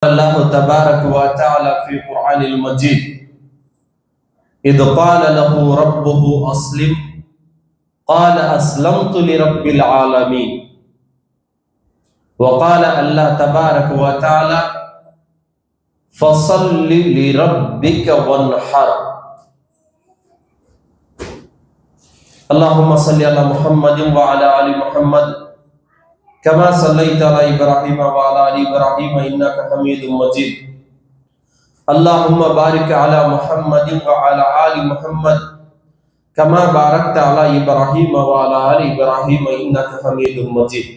الله تبارك وتعالى في القرآن المجيد إذ قال له ربه أسلم قال أسلمت لرب العالمين وقال الله تبارك وتعالى فصل لربك وانحر اللهم صل على محمد وعلى آل محمد كما صليت على إبراهيم وعلى آل إبراهيم إنك حميد مجيد اللهم بارك على محمد وعلى آل محمد كما باركت على إبراهيم وعلى آل إبراهيم إنك حميد مجيد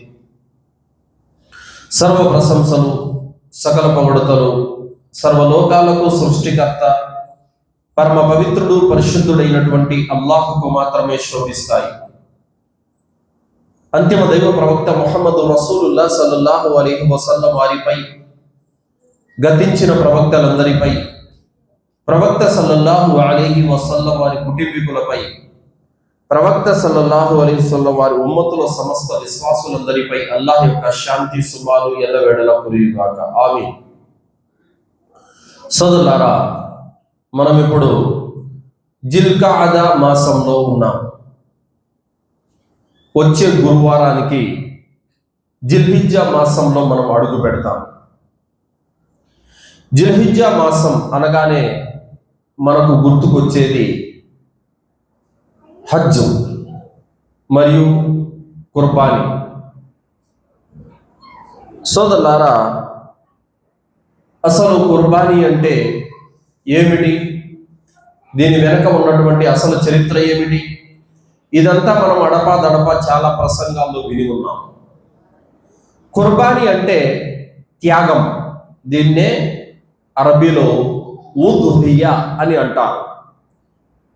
సర్వ ప్రశంసలు సకల పొగడుతలు సర్వలోకాలకు సృష్టికర్త పరమ పవిత్రుడు పరిశుద్ధుడైనటువంటి అల్లాహుకు మాత్రమే శోభిస్తాయి. అంతిమ దైవ ప్రవక్త ముహమ్మదు రసూలుల్లాహ్ సల్లల్లాహు అలైహి వసల్లం వారిపై, గతించిన ప్రవక్తలందరిపై, ప్రవక్త సల్లల్లాహు అలైహి వసల్లం వారి కుటుంబీకులపై, ప్రవక్త సల్లల్లాహు అలైహి వసల్లం వారి ఉమ్మతుల సమస్త విశ్వాసులందరిపై అల్లాహ్ యొక్క శాంతి శుభాలు ఎల్లవేళలా కురియుగాక. ఆమీన్. సోదరులారా, మనం ఇప్పుడు జిల్కాఅదా మాసంలో ఉన్నాం. వచ్చే గురువారానికి జిల్హిజ్జా మాసంలో మనం అడుగు పెడతాం. జిల్హిజ్జా మాసం అనగానే మనకు గుర్తుకొచ్చేది హజ్ మరియు కుర్బానీ. సోదరులారా, అసలు కుర్బానీ అంటే ఏమిటి, దీని వెనక ఉన్నటువంటి అసలు చరిత్ర ఏమిటి, ఇదంతా మనం అడపా చాలా ప్రసంగాల్లో విని ఉన్నాం. కుర్బానీ అంటే త్యాగం. దీన్నే అరబీలో ఉద్హియా అని అంటారు,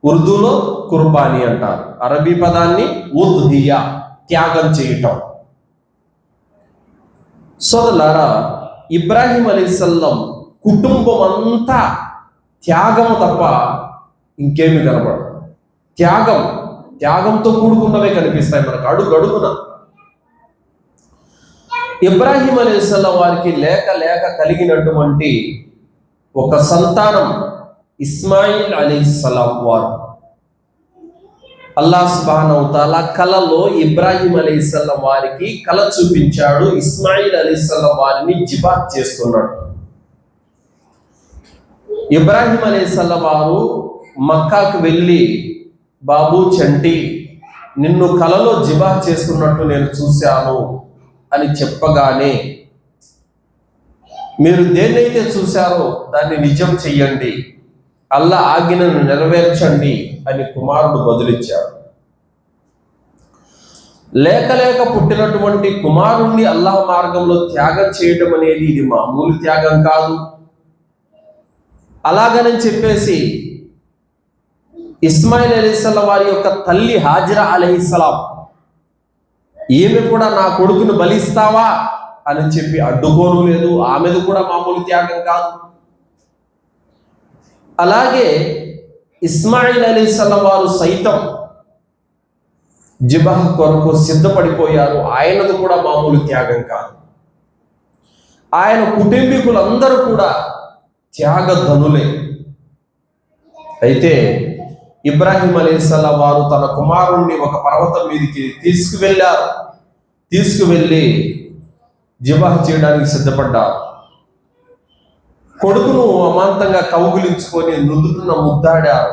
ఉర్దూలో కుర్బానీ అంటారు. అరబీ పదాన్ని ఉద్హియా, త్యాగం చేయటం. సోదరులారా, ఇబ్రాహీం అలైహిస్సలాం కుటుంబం అంతా త్యాగము తప్ప ఇంకేమి కనబడదు. త్యాగంతో కూడుకున్నవే కనిపిస్తాయి మనకు అడుగడుగున. ఇబ్రాహీం అలైహిస్సలాం వారికి లేక కలిగినటువంటి ఒక సంతానం ఇస్మాయిల్ అలైహిస్సలాం వారు. అల్లాహ్ సుబ్హానహు వ తఆలా కలలో ఇబ్రాహీం అలైహిస్సలాం వారికి కల చూపించాడు. ఇస్మాయిల్ అలైహిస్సలాం వారిని జిబాహ్ చేస్తున్నాడు. ఇబ్రాహీం అలైహిస్సలాం వారు మక్కాకు వెళ్ళి, బాబు చంటి, నిన్ను కలలో జిబాహ్ చేస్తున్నట్టు నేను చూశాను అని చెప్పగానే, మీరు దేన్నైతే చూశారో దాన్ని నిజం చెయ్యండి, అల్లా ఆజ్ఞను నెరవేర్చండి అని కుమారుడు బదులిచ్చాడు. లేక పుట్టినటువంటి కుమారుణ్ణి అల్లాహ్ మార్గంలో త్యాగం చేయడం అనేది ఇది మామూలు త్యాగం కాదు. అలాగని చెప్పేసి ఇస్మాయిల్ అలైహిస్సలాం వారి యొక్క తల్లి హాజరా అలైహిస్సలాం, ఈమె కూడా నా కొడుకును బలిస్తావా అని చెప్పి అడ్డుకోను లేదు. ఆమెది కూడా మామూలు త్యాగం కాదు. అలాగే ఇస్మాయిల్ అలైహిస్సలాం వారు సైతం జిబాహ్ కొరకు సిద్ధపడిపోయారు. ఆయనది కూడా మామూలు త్యాగం కాదు. ఆయన కుటుంబీకులందరూ కూడా త్యాగధనులే. అయితే ఇబ్రాహీం అలైహిస్సలాం వారు తన కుమారుణ్ణి ఒక పర్వతం మీదకి తీసుకువెళ్ళి జిబాహ్ చేయడానికి సిద్ధపడ్డారు. కొడుకును అమాంతంగా కౌగిలించుకొని నుదుటిన ముద్దాడారు.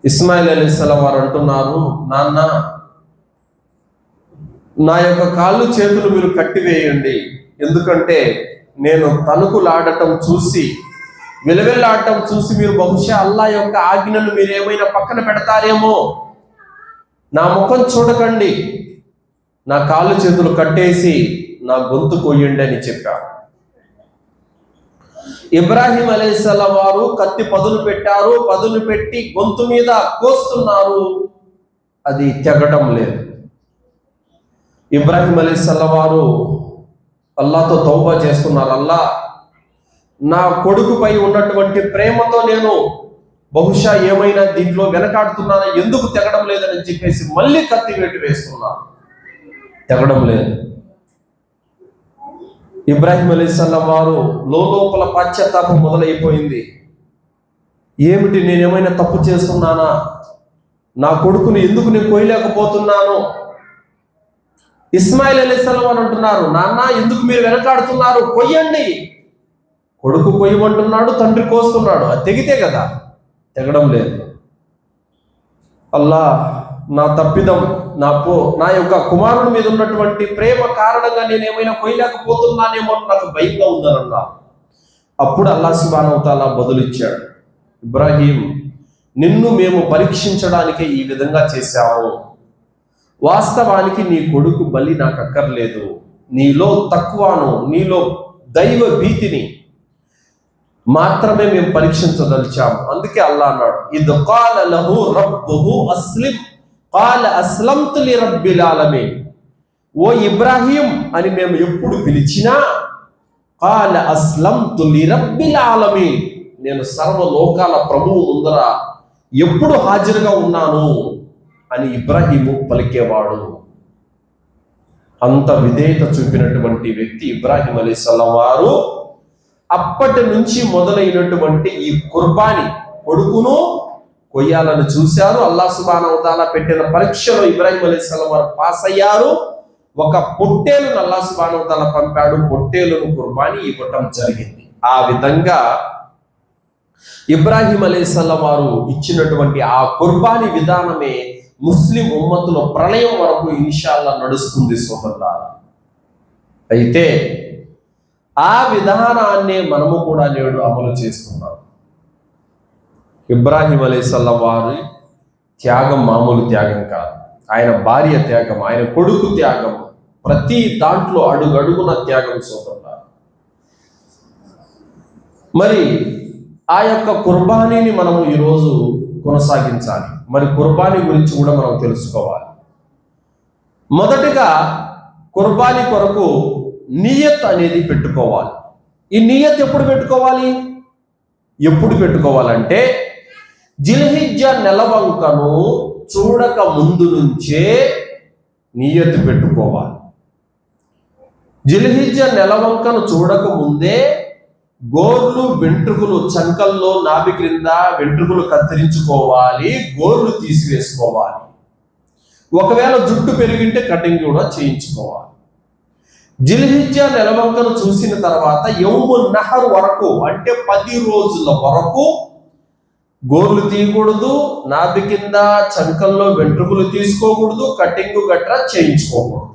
ఇస్మాయిల్ అలైహిస్సలాం వారు అంటున్నారు, నాన్న, నా యొక్క కాళ్ళు చేతులు మీరు కట్టివేయండి, ఎందుకంటే నేను తణుకులాడటం చూసి, విలవిల్లాడటం చూసి మీరు బహుశా అల్లాహ్ యొక్క ఆజ్ఞను మీరు ఏమైనా పక్కన పెడతారేమో, నా ముఖం చూడకండి, నా కాళ్ళు చేతులు కట్టేసి నా గొంతు కొయ్యండి అని చెప్పారు. ఇబ్రాహీం అలైహిస్సలాం వారు కత్తి పదును పెట్టారు. పదును పెట్టి గొంతు మీద కోస్తున్నారు, అది తెగడం లేదు. ఇబ్రాహీం అలైహిస్సలాం వారు అల్లాహ్తో తౌబా చేస్తున్నారు. అల్లా, నా కొడుకుపై ఉన్నటువంటి ప్రేమతో నేను బహుశా ఏమైనా దీంట్లో వెనకాడుతున్నానా, ఎందుకు తెగడం లేదని చెప్పేసి మళ్ళీ కత్తి వేటు వేస్తున్నాను, తెగడం లేదు. ఇబ్రాహీం అలైహిస్సలాం వారు లోపల పశ్చాత్తాపం మొదలైపోయింది. ఏమిటి, నేనేమైనా తప్పు చేస్తున్నానా? నా కొడుకుని ఎందుకు నేను కోయలేకపోతున్నాను? ఇస్మాయిల్ అలైహిస్సలాం అని అంటున్నారు, నాన్న ఎందుకు మీరు వెనకాడుతున్నారు, కొయ్యండి. కొడుకు కొయ్యమంటున్నాడు, తండ్రి కోస్తున్నాడు. అది తెగితే కదా, తెగడం లేదు. అల్లా, నా తప్పిదం, నా యొక్క కుమారుడి మీద ఉన్నటువంటి ప్రేమ కారణంగా నేనేమైనా కొయ్యలేకపోతున్నానేమో నాకు భయంగా ఉందని అన్నారు. అప్పుడు అల్లాహ్ సుబ్హానహు వ తఆలా బదులిచ్చాడు, ఇబ్రాహీం, నిన్ను మేము పరీక్షించడానికే ఈ విధంగా చేశాము. వాస్తవానికి నీ కొడుకు బలి నాకు అక్కర్లేదు. నీలో తక్కువను, నీలో దైవ భీతిని మాత్రమే మేము పరీక్షించదలిచాము. అందుకే అల్లాహ్ అన్నాడు, ఇద్ ఖాల లహు రబ్బుహు అస్లిమ్ ఖాల అస్లమ్తు లిరబ్బిల్ ఆలమీన్. ఓ ఇబ్రాహీం అని మేము ఎప్పుడు పిలిచినా ఖాల అస్లమ్తు లిరబ్బిల్ ఆలమీన్, నేను సర్వలోకాల ప్రభువు ముందర ఎప్పుడు హాజరుగా ఉన్నాను అని ఇబ్రాహీము పలికేవాడు. అంత విధేయత చూపినటువంటి వ్యక్తి ఇబ్రాహీం అలైహిస్సలాం వారు. అప్పటి నుంచి మొదలైనటువంటి ఈ కుర్బానీ, కొడుకును కొయ్యాలని చూశారు. అల్లాహ్ సుబ్హానహు వ తఆలా పెట్టిన పరీక్షలో ఇబ్రాహీం అలైహిస్సలాం వారు పాస్ అయ్యారు. ఒక పొట్టేలును అల్లాహ్ సుబ్హానహు వ తఆలా పంపాడు. పొట్టేలును కుర్బానీ ఇవ్వటం జరిగింది. ఆ విధంగా ఇబ్రాహీం అలైహిస్సలాం వారు ఇచ్చినటువంటి ఆ కుర్బానీ విధానమే ముస్లిం ఉమ్మతులో ప్రళయం వరకు ఇన్షాల్లా నడుస్తుంది సోదరులారా. అయితే ఆ విధానాన్నే మనము కూడా నేడు అమలు చేస్తున్నాం. ఇబ్రాహీం అలైహిస్సలాం వారి త్యాగం మామూలు త్యాగం కాదు. ఆయన భార్య త్యాగం, ఆయన కొడుకు త్యాగం, ప్రతి దాంట్లో అడుగడుగున త్యాగం సోదరులారా. మరి ఆ యొక్క కుర్బానీని మనము ఈరోజు కొనసాగించాలి. మరి కుర్బానీ గురించి కూడా మనం తెలుసుకోవాలి. మొదటిగా కుర్బానీ కొరకు నియత్ అనేది పెట్టుకోవాలి. ఈ నియత్ ఎప్పుడు పెట్టుకోవాలంటే జిల్హిజ్జా నెలవంకను చూడక ముందు నుంచే నియత్ పెట్టుకోవాలి. జిల్హిజ్జా నెలవంకను చూడక ముందే గోర్లు, వెంట్రుకలు, చంకల్లో నాభి క్రింద వెంట్రుకలు కత్తిరించుకోవాలి, గోర్లు తీసివేసుకోవాలి. ఒకవేళ జుట్టు పెరిగింటే కటింగ్ కూడా చేయించుకోవాలి. జిల్హిజ్జా నెలవంకను చూసిన తర్వాత యౌమున్ నహర్ వరకు, అంటే 10 రోజుల వరకు గోర్లు తీయకూడదు, నాభి కింద చంకల్లో వెంట్రుకలు తీసుకోకూడదు, కటింగ్ గట్రా చేయించుకోకూడదు.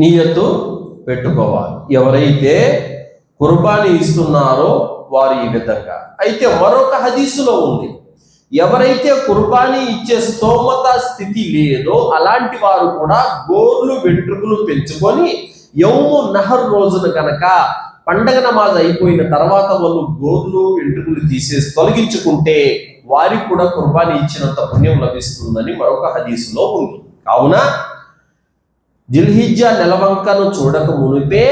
నియతు పెట్టుకోవాలి. ఎవరైతే కుర్బానీ ఇస్తున్నారో వారు ఈ విధంగా. అయితే మరొక హదీసులో ఉంది, ఎవరైతే కుర్బానీ ఇచ్చే స్తోమత స్థితి లేదో అలాంటి వారు కూడా గోర్లు, వెంట్రుకలు పెంచుకొని యౌము నహర్ రోజున కనుక పండగ నమాజ్ అయిపోయిన తర్వాత వాళ్ళు గోర్లు, వెంట్రుకలు తీసేసి తొలగించుకుంటే వారికి కూడా కుర్బానీ ఇచ్చినంత పుణ్యం లభిస్తుందని మరొక హదీసులో ఉంది. కావున జిల్హిజ్జా నెలవంకను చూడక మునిపే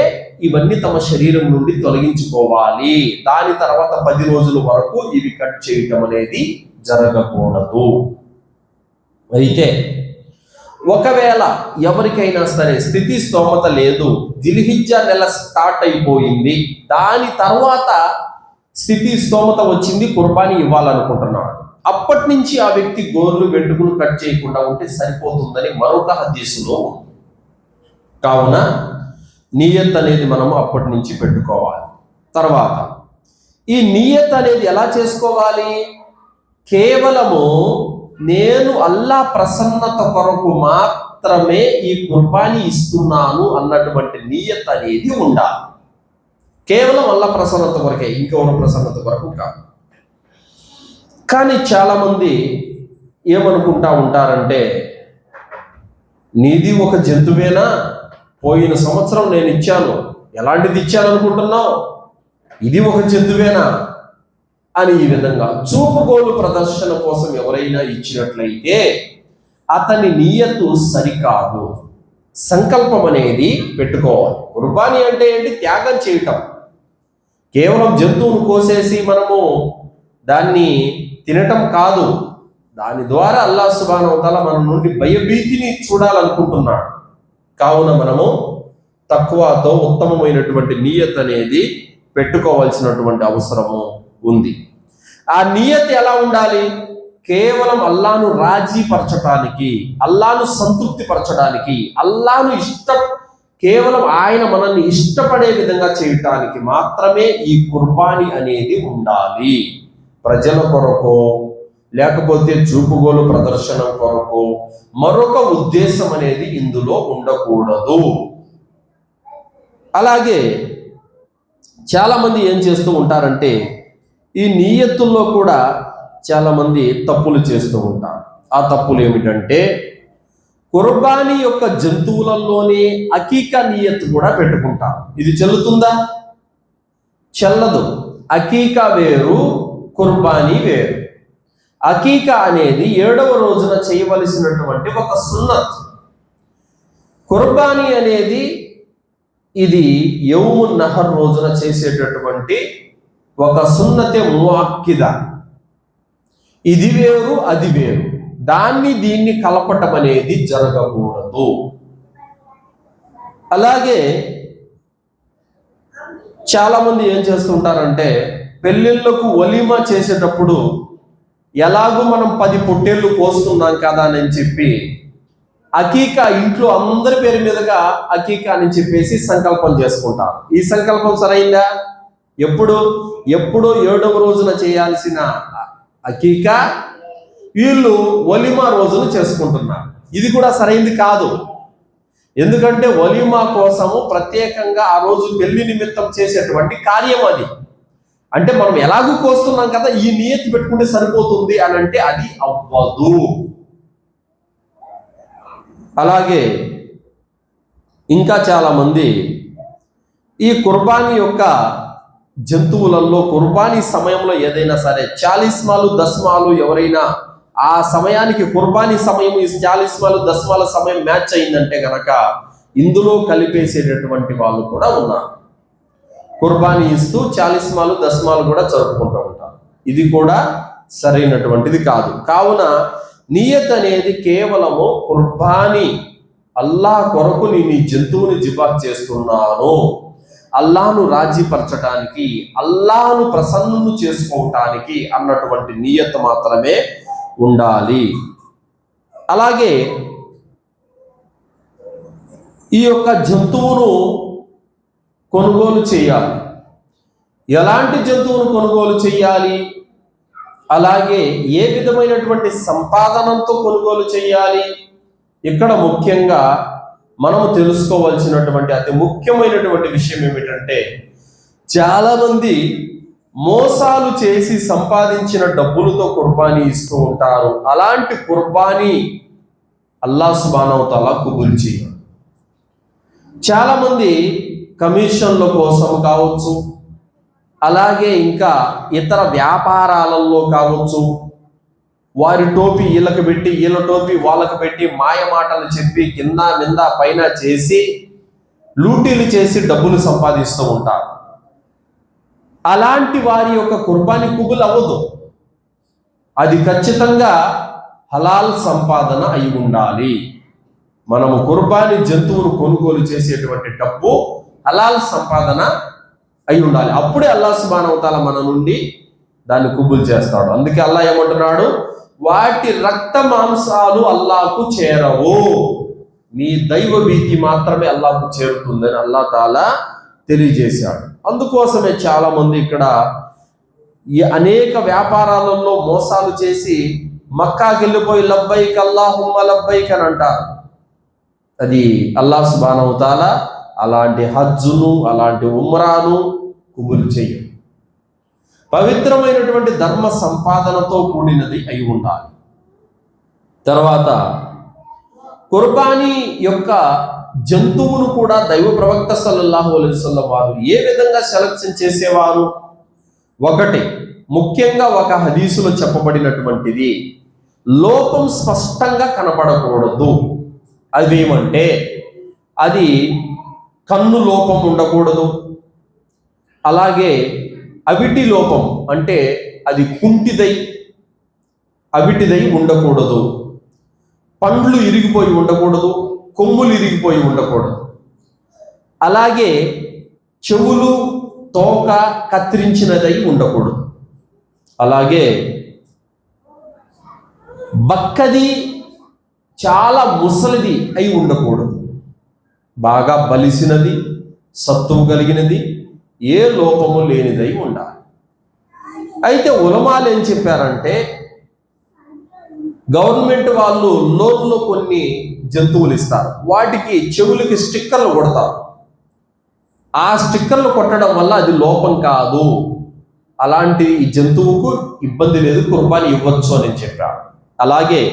ఇవన్నీ తమ శరీరం నుండి తొలగించుకోవాలి. దాని తర్వాత 10 రోజుల వరకు ఇవి కట్ చేయటం అనేది జరగకూడదు. అయితే ఒకవేళ ఎవరికైనా సరే స్థితి స్తోమత లేదు, జిల్హిజ్జా నెల స్టార్ట్ అయిపోయింది, దాని తర్వాత స్థితి స్తోమత వచ్చింది, కుర్బానీ ఇవ్వాలనుకుంటున్నాడు, అప్పటి నుంచి ఆ వ్యక్తి గోర్లు, వెంట్రుకలు కట్ చేయకుండా ఉంటే సరిపోతుందని మరొక హదీసులో ఉంది. కావున నియత్ అనేది మనము అప్పటి నుంచి పెట్టుకోవాలి. తర్వాత ఈ నియత్ అనేది ఎలా చేసుకోవాలి? కేవలము నేను అల్లా ప్రసన్నత కొరకు మాత్రమే ఈ కుర్బానీ ఇస్తున్నాను అన్నటువంటి నియత్ అనేది ఉండాలి. కేవలం అల్లా ప్రసన్నత కొరకే, ఇంకెవరి ప్రసన్నత కొరకు కాదు. కానీ చాలా మంది ఏమనుకుంటా ఉంటారంటే, నీది ఒక జంతువేనా, పోయిన సంవత్సరం నేను ఇచ్చాను, ఎలాంటిది ఇచ్చాను అనుకుంటున్నావు, ఇది ఒక జంతువేనా అని ఈ విధంగా చూపుగోలు ప్రదర్శన కోసం ఎవరైనా ఇచ్చినట్లయితే అతని నియతు సరికాదు. సంకల్పం అనేది పెట్టుకోవాలి. కుర్బానీ అంటే ఏంటి? త్యాగం చేయటం. కేవలం జంతువును కోసేసి మనము దాన్ని తినటం కాదు. దాని ద్వారా అల్లాహ్ సుబ్హానహు వ తఆలా మన నుండి భయభీతిని చూడాలనుకుంటున్నాడు. కావున మనము తక్కువతో ఉత్తమమైనటువంటి నియత్ అనేది పెట్టుకోవాల్సినటువంటి అవసరము ఉంది. ఆ నియత్ ఎలా ఉండాలి? కేవలం అల్లాను రాజీపరచడానికి, అల్లాను సంతృప్తి పరచడానికి, అల్లాను కేవలం ఆయన మనల్ని ఇష్టపడే విధంగా చేయటానికి మాత్రమే ఈ కుర్బానీ అనేది ఉండాలి. ప్రజల కొరకు, లేకపోతే చూపుగోలు ప్రదర్శనం కొరకు మరొక ఉద్దేశం అనేది ఇందులో ఉండకూడదు. అలాగే చాలామంది ఏం చేస్తూ ఉంటారంటే, ఈ నియత్తుల్లో కూడా చాలామంది తప్పులు చేస్తూ ఉంటారు. ఆ తప్పులు ఏమిటంటే, కుర్బానీ యొక్క జంతువులలోనే అకీకా నియత్ కూడా పెట్టుకుంటారు. ఇది చెల్లుతుందా? చెల్లదు. అకీకా వేరు, కుర్బానీ వేరు. అకీకా అనేది 7వ రోజున చేయవలసినటువంటి ఒక సున్నత్. కుర్బానీ అనేది ఇది యౌమున్ నహర్ రోజున చేసేటటువంటి ఒక సున్నతే ముఅక్కిద. ఇది వేరు, అది వేరు. దీన్ని కలపటం అనేది జరగకూడదు. అలాగే చాలామంది ఏం చేస్తుంటారంటే, పెళ్ళిళ్ళకు వలీమా చేసేటప్పుడు ఎలాగూ మనం 10 పొట్టేళ్ళు కోస్తున్నాం కదా అని చెప్పి అకీకా ఇంట్లో అందరి పేరు మీదుగా అకీకా అని చెప్పేసి సంకల్పం చేసుకుంటారు. ఈ సంకల్పం సరైందా? ఎప్పుడో 7వ రోజున చేయాల్సిన అకీకా వీళ్ళు వలీమా రోజున చేసుకుంటున్నారు. ఇది కూడా సరైంది కాదు. ఎందుకంటే వలీమా కోసము ప్రత్యేకంగా ఆ రోజు పెళ్లి నిమిత్తం చేసేటువంటి కార్యం అది. అంటే మనం ఎలాగూ కోస్తున్నాం కదా, ఈ నియత్ పెట్టుకుంటే సరిపోతుంది అని అంటే అది అవ్వదు. అలాగే ఇంకా చాలామంది ఈ కుర్బానీ యొక్క జంతువులలో కుర్బానీ సమయంలో ఏదైనా సరే చాలీస్మాలు దస్మాలు ఎవరైనా ఆ సమయానికి కుర్బానీ సమయం ఈ చాలీస్మాలు దస్మాల సమయం మ్యాచ్ అయిందంటే గనక ఇందులో కలిపేసేటటువంటి వాళ్ళు కూడా ఉన్నారు. కుర్బానీ ఇస్తూ చాలీస్మాలు దస్మాలు కూడా జరుపుకుంటూ ఉంటారు. ఇది కూడా సరైనటువంటిది కాదు. కావున నియత్ అనేది కేవలము కుర్బానీ, అల్లా కొరకు నేను ఈ జంతువుని జిబాహ్ చేస్తున్నాను, అల్లాను రాజీపరచడానికి, అల్లాను ప్రసన్నును చేసుకోవటానికి అన్నటువంటి నియత్ మాత్రమే ఉండాలి. అలాగే ఈ యొక్క జంతువును కొనుగోలు చేయాలి. ఎలాంటి జంతువును కొనుగోలు చేయాలి? అలాగే ఏ విధమైనటువంటి సంపాదనంతో కొనుగోలు చేయాలి? ఇక్కడ ముఖ్యంగా మనము తెలుసుకోవాల్సినటువంటి అతి ముఖ్యమైనటువంటి విషయం ఏమిటంటే, చాలామంది మోసాలు చేసి సంపాదించిన డబ్బులతో కుర్బానీ ఇస్తూ ఉంటారు. అలాంటి కుర్బానీ అల్లాహ్ సుబ్హానహు వ తఆలా కబూల్ చేయడు. చాలామంది కమిషన్ల కోసం కావచ్చు, అలాగే ఇంకా ఇతర వ్యాపారాలలో కావచ్చు, వారి టోపీ వీళ్ళకి పెట్టి వీళ్ళ టోపీ వాళ్ళకి పెట్టి మాయ మాటలు చెప్పి కింద మింద పైన చేసి లూటీలు చేసి డబ్బులు సంపాదిస్తూ ఉంటారు. అలాంటి వారి యొక్క కుర్బానీ కబూల్ అవ్వదు. అది ఖచ్చితంగా హలాల్ సంపాదన అయి ఉండాలి. మనము కుర్బానీ జంతువును కొనుగోలు చేసేటువంటి డబ్బు హలాల్ సంపాదన అయి ఉండాలి. అప్పుడే అల్లాహ్ సుబ్హానహు వ తఆలా మన నుండి దాన్ని కబూల్ చేస్తాడు. అందుకే అల్లాహ్ ఏమంటున్నాడు, వాటి రక్త మాంసాలు అల్లాహకు చేరవు, నీ దైవ భీతి మాత్రమే అల్లాహకు చేరుతుందని అల్లాహ్ తాలా తెలియజేశాడు. అందుకోసమే చాలా మంది ఇక్కడ ఈ అనేక వ్యాపారాలలో మోసాలు చేసి మక్కాకి వెళ్ళిపోయి లబ్బైక్ అల్లాహుమ్మ లబ్బైక్ అని అంటారు. అది అల్లాహ్ సుబ్హానహు వ తఆలా అలాంటి హజ్జును అలాంటి ఉమ్రాను కబూల్ చేయడు. పవిత్రమైనటువంటి ధర్మ సంపాదనతో కూడినది అయి ఉండాలి. తర్వాత కుర్బానీ యొక్క జంతువును కూడా దైవ ప్రవక్త సల్లల్లాహు అలైహి వసల్లం వారు ఏ విధంగా సెలక్షన్ చేసేవారు? ఒకటి, ముఖ్యంగా ఒక హదీసులో చెప్పబడినటువంటిది, లోపం స్పష్టంగా కనపడకూడదు. అదేమంటే అది కన్ను లోపం ఉండకూడదు, అలాగే అవిటి లోపం అంటే అది అవిటిదై ఉండకూడదు, పండ్లు ఇరిగిపోయి ఉండకూడదు, కొమ్ములు ఇరిగిపోయి ఉండకూడదు. అలాగే చెవులు తోక కత్తిరించినదై ఉండకూడదు. అలాగే బక్కది చాలా ముసలిది అయి ఉండకూడదు. బాగా బలిసినది, సత్తువు కలిగినది, ఏ లోపము లేనిదై ఉండాలి. అయితే ఉలమాలు ఏం చెప్పారంటే, గవర్నమెంట్ వాళ్ళు లోన్లో కొన్ని జంతువులు ఇస్తారు, వాటికి చెవులకి స్టిక్కర్లు కొడతారు. ఆ స్టిక్కర్లు కొట్టడం వల్ల అది లోపం కాదు, అలాంటి ఈ జంతువుకు ఇబ్బంది లేదు, కుర్బానీ ఇవ్వచ్చు అని చెప్పారు. అలాగే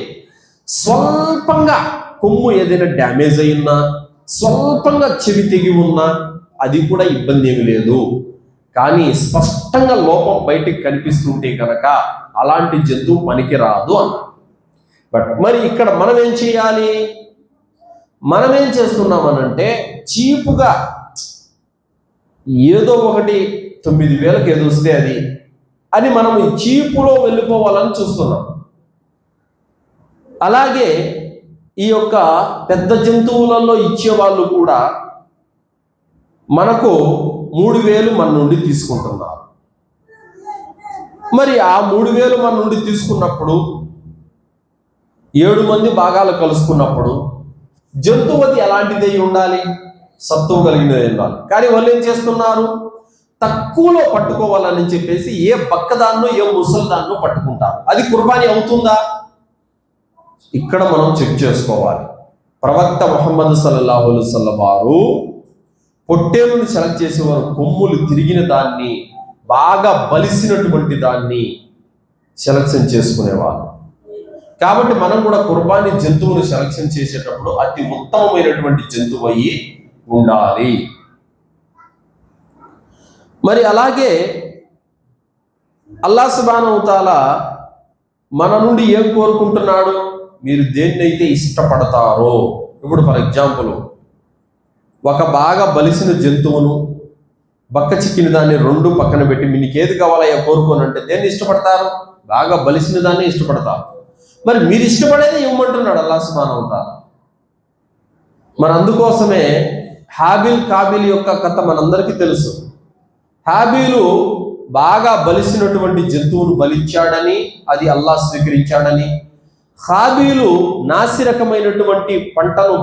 స్వల్పంగా కొమ్ము ఏదైనా డ్యామేజ్ అయినా, స్వల్పంగా చెవి తెగి ఉన్నా అది కూడా ఇబ్బంది ఏమి లేదు. కానీ స్పష్టంగా లోపం బయటికి కనిపిస్తుంటే కనుక అలాంటి జంతువు పనికిరాదు అన్నారు. బట్ మరి ఇక్కడ మనం ఏం చేయాలి? మనం ఏం చేస్తున్నామనంటే, చీపుగా ఏదో ఒకటి 9,000కి ఏదో వస్తే అది అని మనం ఈ చీపులో వెళ్ళిపోవాలని చూస్తున్నాం. అలాగే ఈ యొక్క పెద్ద జంతువులలో ఇచ్చేవాళ్ళు కూడా మనకు 3,000 మన నుండి తీసుకుంటున్నారు. మరి ఆ 3,000 మన నుండి తీసుకున్నప్పుడు 7 మంది భాగాలు కలుసుకున్నప్పుడు జంతువుది ఎలాంటిది ఉండాలి? సత్తువు కలిగినది ఉండాలి. కానీ వాళ్ళు ఏం చేస్తున్నారు? తక్కువలో పట్టుకోవాలని చెప్పేసి ఏ బక్కదాన్నో ఏ ముసలిదాన్నో పట్టుకుంటారు. అది కుర్బానీ అవుతుందా? ఇక్కడ మనం చెక్ చేసుకోవాలి. ప్రవక్త ముహమ్మద్ సల్లల్లాహు అలైహి వసల్లం వారు పొట్టేలుని సెలెక్ట్ చేసేవారు కొమ్ములు తిరిగిన దాన్ని, బాగా బలిసినటువంటి దాన్ని సెలక్షన్ చేసుకునేవారు. కాబట్టి మనం కూడా కుర్బానీ జంతువును సెలక్షన్ చేసేటప్పుడు అతి ఉత్తమమైనటువంటి జంతువు అయి ఉండాలి. మరి అలాగే అల్లాహ్ సుబ్హానహు వ తఆలా మన నుండి ఏం కోరుకుంటున్నాడు? మీరు దేన్నైతే ఇష్టపడతారో, ఇప్పుడు ఫర్ ఎగ్జాంపుల్ ఒక బాగా బలిసిన జంతువును, బక్క చిక్కిన దాన్ని 2 పక్కన పెట్టి మీకు ఏది కావాలయ్యా కోరుకోనంటే దేన్ని ఇష్టపడతారు? బాగా బలిసిన దాన్ని ఇష్టపడతారు. మరి మీరు ఇష్టపడేది ఇవ్వమంటున్నాడు అల్లాహ్ సుబ్హానహు వ తఆలా. మరి అందుకోసమే హాబిల్ కాబిల్ యొక్క కథ మనందరికీ తెలుసు. హాబీలు బాగా బలిసినటువంటి జంతువును బలిచ్చాడని, అది అల్లాహ్ స్వీకరించాడని, హాబీలు నాసిరకమైనటువంటి పంటను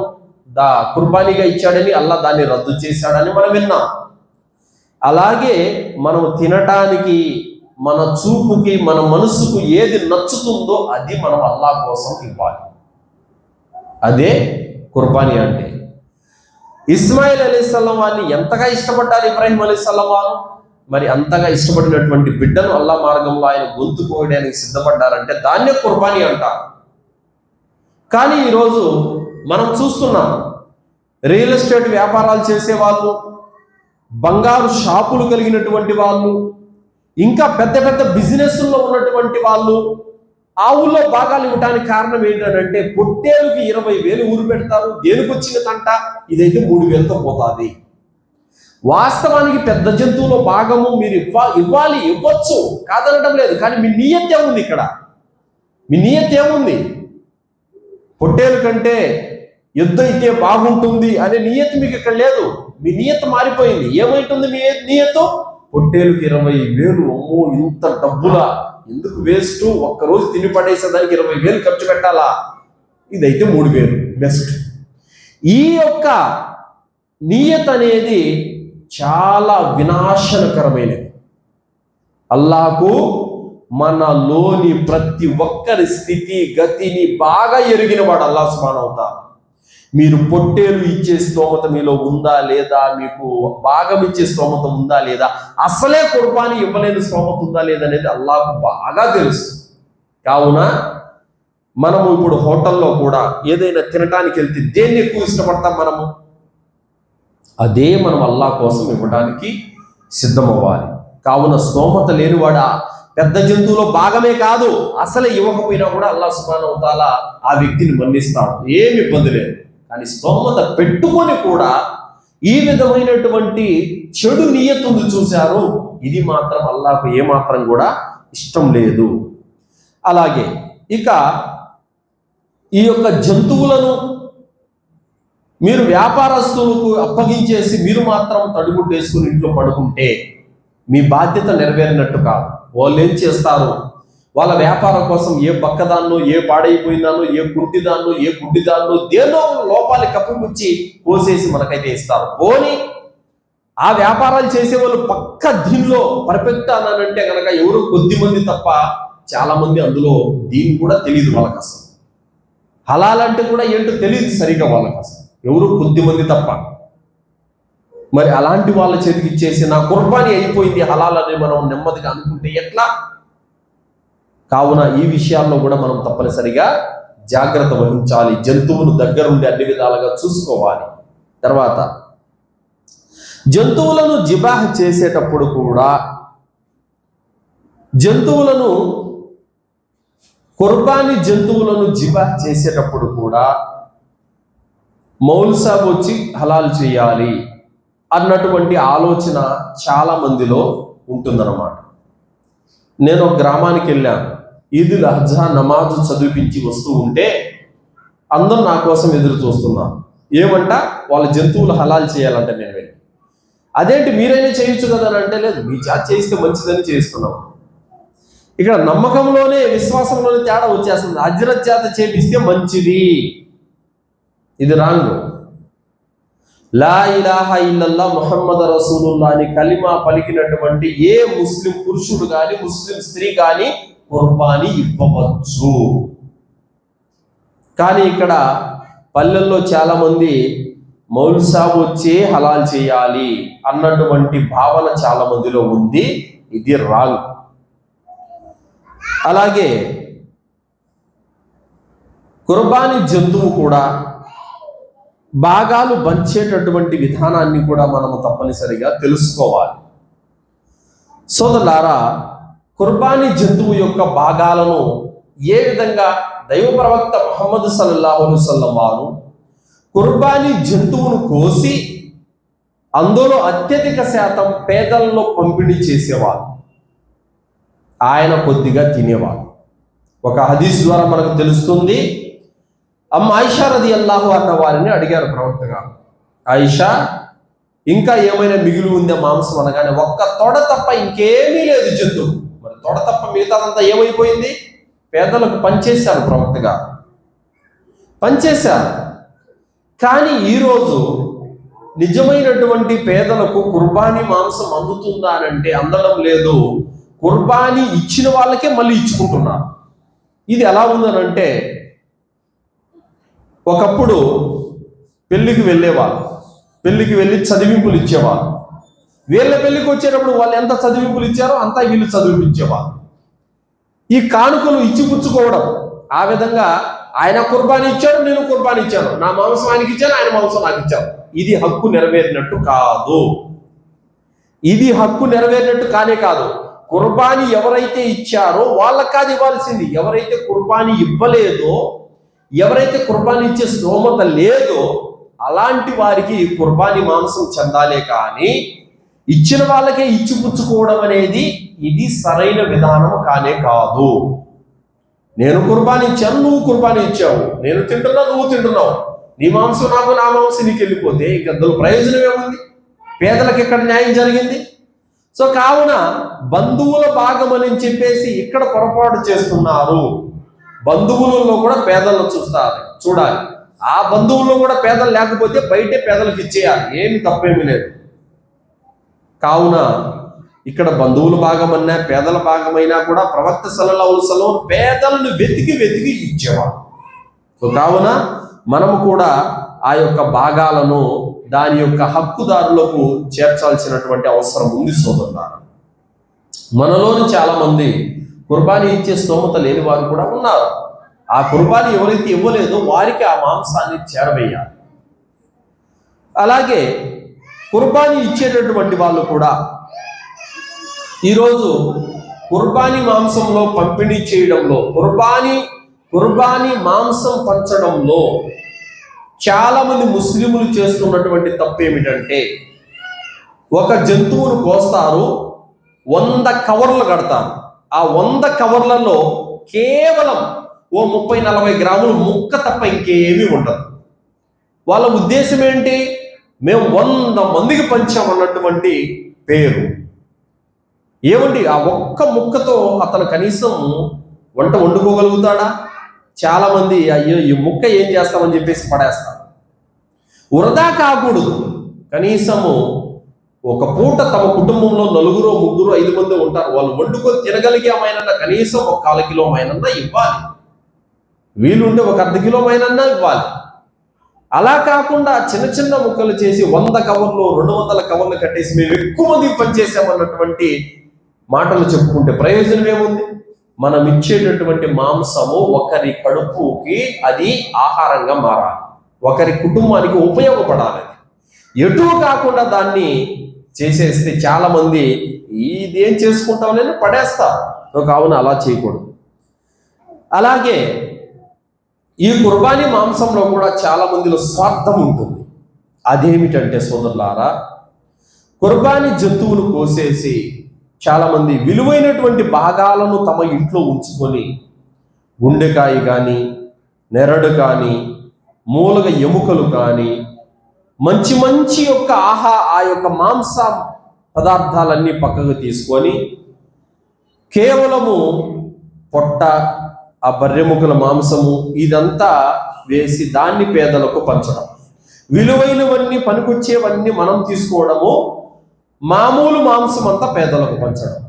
కుర్బానీగా ఇచ్చాడని అల్లాహ్ దాన్ని రద్దు చేశాడని మనం విన్నాం. అలాగే మనం తినటానికి, మన చూపుకి, మన మనసుకు ఏది నచ్చుతుందో అది మనం అల్లాహ్ కోసం ఇవ్వాలి. అదే కుర్బానీ అంటే. ఇస్మాయిల్ అలైహిస్సలాం వారిని ఎంతగా ఇష్టపడ్డారు ఇబ్రాహీం అలైహిస్సలాం వారు? మరి అంతగా ఇష్టపడినటువంటి బిడ్డను అల్లాహ్ మార్గంలో ఆయన గొంతు కోయడానికి సిద్ధపడ్డారంటే దాన్నే కుర్బానీ అంటారు. కానీ ఈరోజు మనం చూస్తున్నాం, రియల్ ఎస్టేట్ వ్యాపారాలు చేసేవాళ్ళు, బంగారు షాపులు కలిగినటువంటి వాళ్ళు, ఇంకా పెద్ద పెద్ద బిజినెస్లో ఉన్నటువంటి వాళ్ళు ఆవుల్లో భాగాలు ఇవ్వడానికి కారణం ఏంటంటే, పొట్టేలుకి 20,000 ఊరు పెడతారు. దేనికి వచ్చిన తంట? ఇదైతే 3,000తో పోతుంది. వాస్తవానికి పెద్ద జంతువులో భాగము మీరు ఇవ్వాలి, ఇవ్వచ్చు, కాదనడం లేదు. కానీ మీ నియత్ ఏముంది? ఇక్కడ మీ నియత్ ఏముంది? పొట్టేలు కంటే ఎద్దు అయితే బాగుంటుంది అనే నియత్ మీకు ఇక్కడ లేదు. మీ నియత్ మారిపోయింది. ఏమైంటుంది మీ నియత్? పొట్టేలుకి 20,000. అమ్మో, ఇంత డబ్బులా? ఎందుకు వేస్ట్? ఒక్కరోజు తిని పడేసేదానికి 20,000 ఖర్చు పెట్టాలా? ఇదైతే 3,000 బెస్ట్. ఈ యొక్క నియత్ అనేది చాలా వినాశనకరమైనది. అల్లాహకు మనలోని ప్రతి ఒక్కరి స్థితి గతిని బాగా ఎరిగినవాడు అల్లాహ్ సుబ్హానహు వ తఆలా. మీరు పొట్టేలు ఇచ్చే స్తోమత మీలో ఉందా లేదా, మీకు భాగం ఇచ్చే స్తోమత ఉందా లేదా, అసలే కుర్బానీ ఇవ్వలేని స్తోమత ఉందా లేదా అనేది అల్లాహకు బాగా తెలుసు. కావున మనము ఇప్పుడు హోటల్లో కూడా ఏదైనా తినడానికి వెళ్తే దేన్ని ఎక్కువ ఇష్టపడతాం మనము? అదే మనం అల్లాహ్ కోసం ఇవ్వడానికి సిద్ధమవ్వాలి. కావున స్తోమత లేనివాడా పెద్ద జంతువులో భాగమే కాదు, అసలే ఇవ్వకపోయినా కూడా అల్లాహ్ సుబ్హానహు వ తఆలా ఆ వ్యక్తిని మన్నిస్తాడు, ఏమి ఇబ్బంది లేదు. కానీ స్తోమత పెట్టుకొని కూడా ఈ విధమైనటువంటి చెడు నియతుంది చూశారు, ఇది మాత్రం అల్లాహకు ఏమాత్రం కూడా ఇష్టం లేదు. అలాగే ఇక ఈ యొక్క జంతువులను మీరు వ్యాపారస్తులకు అప్పగించేసి మీరు మాత్రం తడిగుడ్డు వేసుకుని ఇంట్లో పడుకుంటే మీ బాధ్యత నెరవేరినట్టు కాదు. వాళ్ళు ఏం చేస్తారు, వాళ్ళ వ్యాపారం కోసం ఏ బక్కదాన్నో, ఏ పాడైపోయిందానో, ఏ కుంటిదాన్నో, ఏ గుడ్డిదాన్నో దేనో లోపాలు కప్పిపుచ్చి కోసేసి మనకైతే ఇస్తారు. పోనీ ఆ వ్యాపారాలు చేసే వాళ్ళు పక్క దీనిలో పర్ఫెక్ట్ అన్నానంటే కనుక ఎవరు కొద్ది మంది తప్ప చాలా మంది అందులో దీన్ని కూడా తెలియదు వాళ్ళకి. అసలు హలాల్ అంటే కూడా ఏంటో తెలియదు సరిగా వాళ్ళకి, అసలు ఎవరు కొద్ది మంది తప్ప. మరి అలాంటి వాళ్ళ చేతికి ఇచ్చేసి నా కుర్బానీ అయిపోయింది హలాల్ అని మనం నెమ్మదిగా అనుకుంటే ఎట్లా? కావున ఈ విషయాల్లో కూడా మనం తప్పనిసరిగా జాగ్రత్త వహించాలి. జంతువును దగ్గరుండి అన్ని విధాలుగా చూసుకోవాలి. తర్వాత జంతువులను జిబాహ్ చేసేటప్పుడు కూడా, జంతువులను కుర్బానీ జంతువులను జిబాహ్ చేసేటప్పుడు కూడా మౌల్ సాబ్ వచ్చి హలాల్ చేయాలి అన్నటువంటి ఆలోచన చాలా మందిలో ఉంటుందన్నమాట. నేను ఒక గ్రామానికి వెళ్ళాను. ఈదుల్ అజ్హా నమాజు చదివించి వస్తూ ఉంటే అందరూ నా కోసం ఎదురు చూస్తున్నారు. ఏమంట, వాళ్ళ జంతువులు హలాల్ చేయాలంటే నేను వెళ్ళి, అదేంటి మీరైనా చేయొచ్చు కదా అని అంటే, లేదు మీ జాతి చేయిస్తే మంచిదని చేస్తున్నాం. ఇక్కడ నమ్మకంలోనే విశ్వాసంలోనే తేడా వచ్చేస్తుంది. అజ్రత్ జాత చేపిస్తే మంచిది, ఇది రాంగ్. లా ఇలాహా ఇల్లల్లా ముహమ్మద్ రసూలుల్లాహ్ అని కలిమా పలికినటువంటి ఏ ముస్లిం పురుషుడు కానీ ముస్లిం స్త్రీ కానీ కుర్బానీ ఇవ్వవచ్చు. కానీ ఇక్కడ పల్లెల్లో చాలా మంది మౌల్ సాబ్ వచ్చే హలాల్ చేయాలి అన్నటువంటి భావన చాలా మందిలో ఉంది. ఇది రాంగ్. అలాగే కుర్బానీ జంతువు కూడా భాగాలు పంచేటటువంటి విధానాన్ని కూడా మనము తప్పనిసరిగా తెలుసుకోవాలి. సోదరులారా, కుర్బానీ జంతువు యొక్క భాగాలను ఏ విధంగా దైవ ప్రవక్త ముహమ్మద్ సల్లల్లాహు అలైహి వసల్లం వారు కుర్బానీ జంతువును కోసి అందులో అత్యధిక శాతం పేదల్లో పంపిణీ చేసేవారు. ఆయన కొద్దిగా తినేవారు. ఒక హదీస్ ద్వారా మనకు తెలుస్తుంది. అమ్మ ఆయిషా రదియల్లాహు అన్న వారిని అడిగారు ప్రవక్త గారు, ఆయిషా ఇంకా ఏమైనా మిగిలి ఉందే మాంసం అనగానే ఒక్క తొడ తప్ప ఇంకేమీ లేదు జంతువు. మరి తొడ తప్ప మిగతాదంతా ఏమైపోయింది? పేదలకు పంచేశారు ప్రవక్త గారు, పంచేశారు. కానీ ఈరోజు నిజమైనటువంటి పేదలకు కుర్బానీ మాంసం అందుతుందా అని అంటే అందడం లేదు. కుర్బానీ ఇచ్చిన వాళ్ళకే మళ్ళీ ఇచ్చుకుంటున్నారు. ఇది ఎలా ఉందనంటే, ఒకప్పుడు పెళ్లికి వెళ్ళేవాళ్ళు, పెళ్లికి వెళ్ళి చదివింపులు ఇచ్చేవాళ్ళు. వీళ్ళ పెళ్లికి వచ్చేటప్పుడు వాళ్ళు ఎంత చదివింపులు ఇచ్చారో అంతా వీళ్ళు చదివించేవాళ్ళు. ఈ కానుకలు ఇచ్చిపుచ్చుకోవడం, ఆ విధంగా ఆయన కుర్బానీ ఇచ్చాడు, నేను కుర్బానీ ఇచ్చాను, నా మాంసం ఆయనకి ఇచ్చాను, ఆయన మాంసం నాకు ఇచ్చాను. ఇది హక్కు నెరవేరినట్టు కాదు. ఇది హక్కు నెరవేరినట్టు కానే కాదు. కుర్బానీ ఎవరైతే ఇచ్చారో వాళ్ళకి కాదు ఇవ్వాల్సింది. ఎవరైతే కుర్బానీ ఇవ్వలేదో, ఎవరైతే కుర్బానీ ఇచ్చే స్తోమత లేదో అలాంటి వారికి కుర్బానీ మాంసం చెందాలే. కానీ ఇచ్చిన వాళ్ళకే ఇచ్చిపుచ్చుకోవడం అనేది ఇది సరైన విధానం కానే కాదు. నేను కుర్బానీ ఇచ్చాను, నువ్వు కుర్బానీ ఇచ్చావు, నేను తింటున్నా, నువ్వు తింటున్నావు, నీ మాంసం నాకు, నా మాంసం నీకు వెళ్ళిపోతే ఇక అందులో ప్రయోజనం ఏముంది? పేదలకు ఎక్కడ న్యాయం జరిగింది? సో కావున బంధువుల భాగం అని చెప్పేసి ఇక్కడ పొరపాటు చేస్తున్నారు. బంధువులలో కూడా పేదలను చూడాలి. ఆ బంధువుల్లో కూడా పేదలు లేకపోతే బయటే పేదలకు ఇచ్చేయాలి, ఏమి తప్పేమీ లేదు. కావున ఇక్కడ బంధువుల భాగమన్నా పేదల భాగమైనా కూడా ప్రవక్త సల్లల్లాహు అలైహి వసల్లం పేదలను వెతికి ఇచ్చేవాడు. సో కావున మనము కూడా ఆ యొక్క భాగాలను దాని యొక్క హక్కుదారులకు చేర్చాల్సినటువంటి అవసరం ఉంది. సోదరులారా, మనలోని చాలా మంది కుర్బానీ ఇచ్చే స్తోమత లేని వారు కూడా ఉన్నారు. ఆ కుర్బానీ ఎవరైతే ఇవ్వలేదో వారికి ఆ మాంసాన్ని చేరవేయాలి. అలాగే కుర్బానీ ఇచ్చేటటువంటి వాళ్ళు కూడా ఈరోజు కుర్బానీ మాంసంలో పంపిణీ చేయడంలో, కుర్బానీ మాంసం పంచడంలో చాలా మంది ముస్లింలు చేస్తున్నటువంటి తప్పు ఏమిటంటే, ఒక జంతువును కోస్తారు, 100 కవర్లు కడతారు. ఆ 100 కవర్లలో కేవలం ఓ 30-40 గ్రాములు ముక్క తప్ప ఇంకేమీ ఉండదు. వాళ్ళ ఉద్దేశం ఏంటి? మేము 100 మందికి పంచామన్నటువంటి పేరు. ఏమండి, ఆ ఒక్క ముక్కతో అతను కనీసం వంట వండుకోగలుగుతాడా? చాలా మంది అయ్యో ఈ ముక్క ఏం చేస్తామని చెప్పేసి పడేస్తారు. వృధా కాకూడదు. కనీసము ఒక పూట తమ కుటుంబంలో 4, 3, 5 మంది ఉంటారు. వాళ్ళు వండుకొని తినగలిగే మైనన్నా కనీసం 1/4 కిలో మైనన్నా ఇవ్వాలి. వీలుంటే 1/2 కిలో మైనన్నా ఇవ్వాలి. అలా కాకుండా చిన్న చిన్న ముక్కలు చేసి 100 కవర్లు 200 కవర్లు కట్టేసి మేము ఎక్కువ మందికి పనిచేసామన్నటువంటి మాటలు చెప్పుకుంటే ప్రయోజనం ఏముంది? మనం ఇచ్చేటటువంటి మాంసము ఒకరి కడుపుకి అది ఆహారంగా మారాలి, ఒకరి కుటుంబానికి ఉపయోగపడాలి. ఎటు కాకుండా దాన్ని చేసేస్తే చాలా మంది ఇదేం చేసుకుంటామని పడేస్తారు. కావున అలా చేయకూడదు. అలాగే ఈ కుర్బానీ మాంసంలో కూడా చాలా మందిలో స్వార్థం ఉంటుంది. అదేమిటంటే సోదరులారా, కుర్బానీ జంతువును కోసేసి చాలా మంది విలువైనటువంటి భాగాలను తమ ఇంట్లో ఉంచుకొని గుండెకాయ కానీ, నెరడు కానీ, మూలగ ఎముకలు కానీ, మంచి మంచి యొక్క ఆ యొక్క మాంస పదార్థాలన్నీ పక్కకు తీసుకొని కేవలము పొట్ట, ఆ బర్రెముకల మాంసము ఇదంతా వేసి దాన్ని పేదలకు పంచడం, విలువైనవన్నీ పనికొచ్చేవన్నీ మనం తీసుకోవడము, మామూలు మాంసం అంతా పేదలకు పంచడం.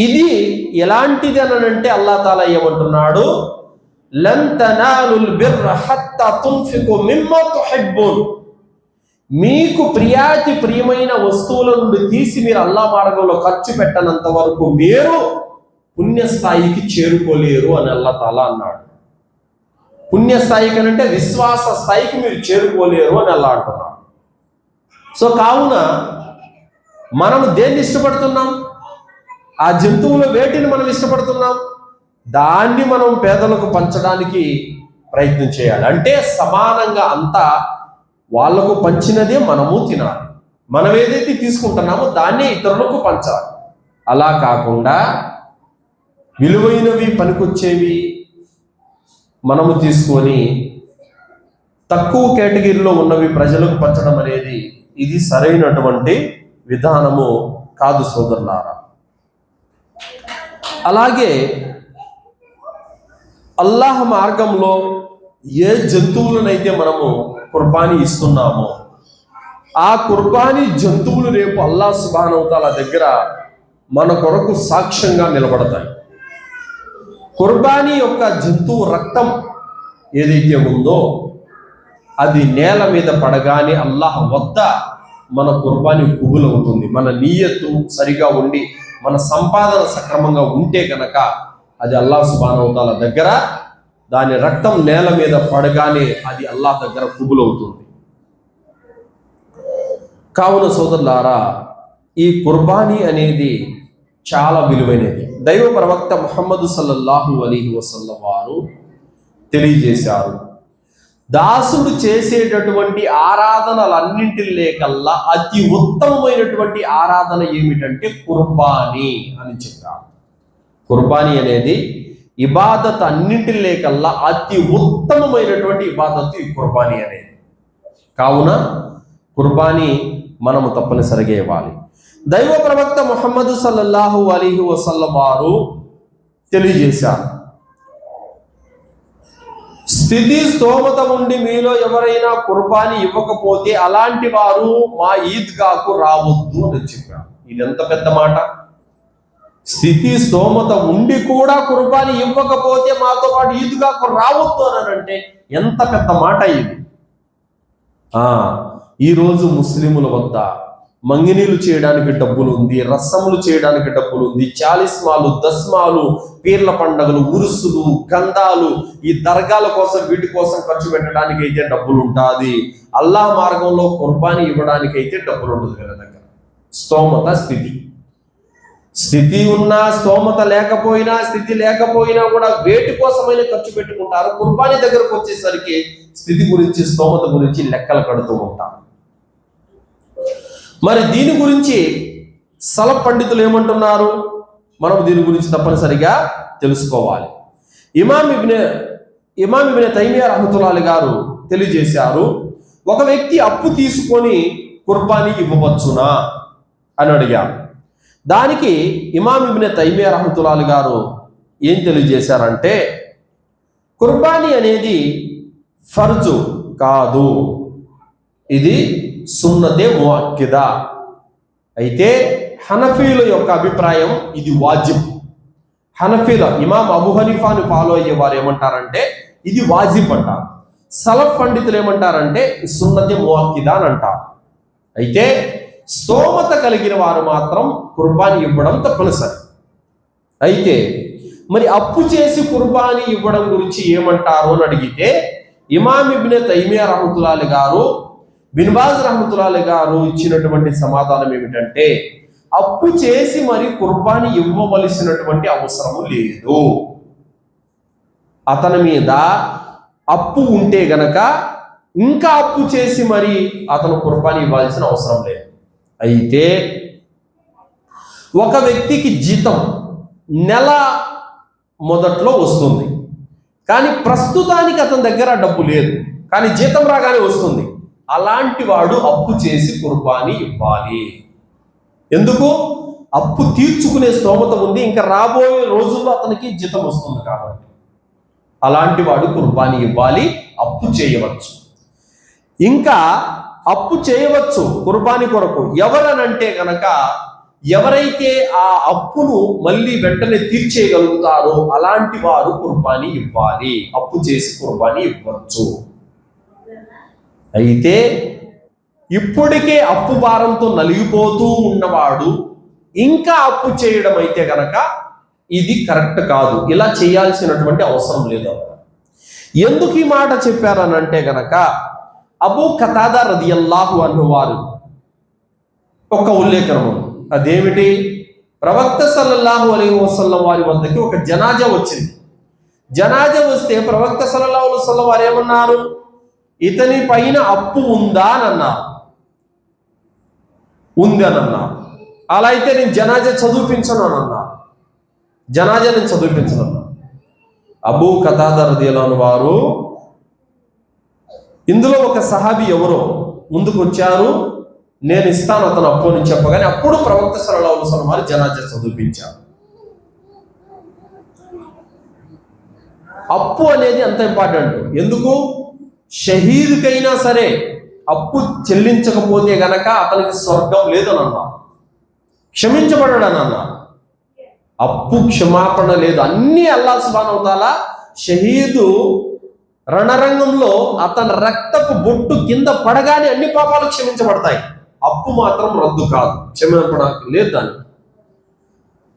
ఇది ఎలాంటిది అని అంటే అల్లాహ్ తాలా ఏమంటున్నాడు? లన్ తనాలుల్ బిర్ర హత్తా తుంఫికు మిమ్మా తుహిబ్బూన్. మీకు ప్రియమైన వస్తువుల నుండి తీసి మీరు అల్లాహ్ మార్గంలో ఖర్చు పెట్టనంత వరకు మీరు పుణ్యస్థాయికి చేరుకోలేరు అని అల్లాహ్ తాలా అన్నాడు. పుణ్యస్థాయికి అంటే విశ్వాస స్థాయికి మీరు చేరుకోలేరు అని అల్లాహ్ అంటున్నాడు. సో కావున మనం దేన్ని ఇష్టపడుతున్నాం? ఆ జంతువుల వేటిని మనం ఇష్టపడుతున్నాం? దాన్ని మనం పేదలకు పంచడానికి ప్రయత్నం చేయాలి. అంటే సమానంగా అంతా వాళ్లకు పంచినదే మనము తినాలి. మనం ఏదైతే తీసుకుంటున్నామో దాన్నే ఇతరులకు పంచాలి. అలా కాకుండా విలువైనవి పనికొచ్చేవి మనము తీసుకొని తక్కువ కేటగిరీలో ఉన్నవి ప్రజలకు పంచడం అనేది ఇది సరైనటువంటి విధానము కాదు సోదరులారా. అలాగే అల్లాహ్ మార్గంలో ఏ జంతువులనైతే మనము కుర్బానీ ఇస్తున్నామో ఆ కుర్బానీ జంతువులు రేపు అల్లాహ్ సుబ్హానహు వ తఆలా దగ్గర మన కొరకు సాక్ష్యంగా నిలబడతాయి. కుర్బానీ యొక్క జంతువు రక్తం ఏదైతే ఉందో అది నేల మీద పడగానే అల్లాహ్ వద్ద మన కుర్బానీ కుబులవుతుంది. మన నియ్యత్తు సరిగా ఉండి మన సంపాదన సక్రమంగా ఉంటే కనుక అది అల్లాహ్ సుబ్హానహు వ తఆలా దగ్గర దాని రక్తం నేల మీద పడగానే అది అల్లాహ్ దగ్గర కుబులవుతుంది. కావున సోదరులారా, ఈ కుర్బానీ అనేది చాలా విలువైనది. దైవ ప్రవక్త ముహమ్మద్ సల్లల్లాహు అలైహి వసల్లం వారు తెలియజేశారు, దాసుడు చేసేటటువంటి ఆరాధనలన్నింటికల్లా అతి ఉత్తమమైనటువంటి ఆరాధన ఏమిటంటే కుర్బానీ అని చెప్పారు. కుర్బానీ అనేది ఇబాదత్ అన్నింటికల్లా అతి ఉత్తమమైనటువంటి ఇబాదత్ ఈ కుర్బానీ అనేది. కావున కుర్బానీ మనము తప్పనిసరిగా ఇవ్వాలి. దైవ ప్రవక్త ముహమ్మద్ సల్లల్లాహు అలైహి వసల్లం వారు తెలియజేశారు, స్థితి స్తోమత ఉండి మీలో ఎవరైనా కుర్బానీ ఇవ్వకపోతే అలాంటి వారు మా ఈద్గాకు రావద్దు అని చెప్పారు. ఇది ఎంత పెద్ద మాట! స్థితి స్తోమత ఉండి కూడా కుర్బానీ ఇవ్వకపోతే మాతో పాటు ఈద్గాకు రావద్దు అని అంటే ఎంత పెద్ద మాట ఇది! ఈరోజు ముస్లిముల వద్ద మంగినీలు చేయడానికి డబ్బులు ఉంది, రసములు చేయడానికి డబ్బులు ఉంది, చాలిస్మాలు, దస్మాలు, పీర్ల పండగలు, ఉరుసులు, గంధాలు, ఈ దర్గాల కోసం వీటి కోసం ఖర్చు పెట్టడానికి అయితే డబ్బులు ఉంటుంది. అల్లాహ్ మార్గంలో కుర్బానీ ఇవ్వడానికి అయితే డబ్బులు ఉండదు వీళ్ళ దగ్గర. స్తోమత స్థితి ఉన్నా, స్తోమత లేకపోయినా, స్థితి లేకపోయినా కూడా వేటి కోసమైనా ఖర్చు పెట్టుకుంటారు. కుర్బానీ దగ్గరకు వచ్చేసరికి స్థితి గురించి, స్తోమత గురించి లెక్కలు కడుతూ ఉంటారు. మరి దీని గురించి సలఫ్ పండితులు ఏమంటున్నారు? మనం దీని గురించి తప్పనిసరిగా తెలుసుకోవాలి. ఇమాం ఇబ్నే తైమియా రహ్మతుల్లాహి గారు తెలియజేశారు, ఒక వ్యక్తి అప్పు తీసుకొని కుర్బానీ ఇవ్వవచ్చునా అని అడిగారు. దానికి ఇమాం ఇబ్న్ తైమియా రహ్మతుల్లాహి గారు ఏం తెలియజేశారంటే, కుర్బానీ అనేది ఫర్జు కాదు, ఇది సున్నతే ముఅక్కిదా. అయితే హనఫీల యొక్క అభిప్రాయం ఇది వాజిబ్. హనఫీల ఇమాం అబూ హనీఫాను ఫాలో అయ్యే వారు ఏమంటారంటే ఇది వాజిబ్ అంటారు. సలఫ్ పండితులు ఏమంటారంటే సున్నతే ముఅక్కిదా అని అంటారు. అయితే స్తోమత కలిగిన వారు మాత్రం కుర్బానీ ఇవ్వడం తప్పనిసరి. అయితే మరి అప్పు చేసి కుర్బానీ ఇవ్వడం గురించి ఏమంటారు అని అడిగితే, ఇమాం ఇబ్న్ తైమియా రహ్మతుల్లాహి గారు, బిన్ బాజ్ రహ్మతుల్లాహి గారు ఇచ్చినటువంటి సమాధానం ఏమిటంటే, అప్పు చేసి మరి కుర్బానీ ఇవ్వవలసినటువంటి అవసరము లేదు. అతని మీద అప్పు ఉంటే గనక ఇంకా అప్పు చేసి మరి అతను కుర్బానీ ఇవ్వాల్సిన అవసరం లేదు. అయితే ఒక వ్యక్తికి జీతం నెల మొదట్లో వస్తుంది, కానీ ప్రస్తుతానికి అతని దగ్గర డబ్బు లేదు, కానీ జీతం రాగానే వస్తుంది. అలాంటి వాడు అప్పు చేసి కుర్బానీ ఇవ్వాలి. ఎందుకు? అప్పు తీర్చుకునే స్తోమత ఉంది, ఇంకా రాబోయే రోజుల్లో అతనికి జీతం వస్తుంది కాబట్టి అలాంటి వాడు కుర్బానీ ఇవ్వాలి, అప్పు చేయవచ్చు. ఇంకా అప్పు చేయవచ్చు కుర్బానీ కొరకు ఎవరనంటే గనక, ఎవరైతే ఆ అప్పును మళ్ళీ వెంటనే తీర్చేయగలుగుతారో అలాంటి వారు కుర్బానీ ఇవ్వాలి, అప్పు చేసి కుర్బానీ ఇవ్వచ్చు. అయితే ఇప్పటికే అప్పు భారంతో నలిగిపోతూ ఉన్నవాడు ఇంకా అప్పు చేయడం అయితే గనక ఇది కరెక్ట్ కాదు, ఇలా చేయాల్సినటువంటి అవసరం లేదు. ఎందుకు ఈ మాట చెప్పారనంటే గనక, అబూ ఖతాదా రదియల్లాహు అన్హు వారు ఒక ఉల్లేఖనం. అదేమిటి? ప్రవక్త సల్లల్లాహు అలైహి వసల్లం వారి వద్దకి ఒక జనాజా వచ్చింది. జనాజా వస్తే ప్రవక్త సల్లల్లాహు అలైహి వసల్లం వారు ఏమన్నారు? ఇతని పైన అప్పు ఉందా అని అన్నారు. ఉంది అని అన్నారు. అలా అయితే నేను జనాజా చదివించను అని అన్నారు. జనాజా నేను చదివించను అన్నా. అబూ ఖతాదా రదియల్లాహు అన్హు వారు, ఇందులో ఒక సహాబీ ఎవరో ముందుకు వచ్చారు, నేను ఇస్తాను అతను అప్పు అని చెప్పగానే అప్పుడు ప్రవక్త సల్లల్లాహు అలైహి వసల్లం వారు జనాజా చదివించారు. అప్పు అనేది అంత ఇంపార్టెంట్. ఎందుకు? షహీదుకైనా సరే అప్పు చెల్లించకపోతే గనక అతనికి స్వర్గం లేదని అన్నారు, క్షమించబడడని అన్నారు. అప్పు క్షమాపణ లేదు. అన్ని అల్లాహ్ సుబ్హానహు వ తఆలా షహీదు రణరంగంలో అతని రక్తపు బొట్టు కింద పడగానే అన్ని పాపాలు క్షమించబడతాయి, అప్పు మాత్రం రద్దు కాదు, క్షమాపణ లేదు దానికి.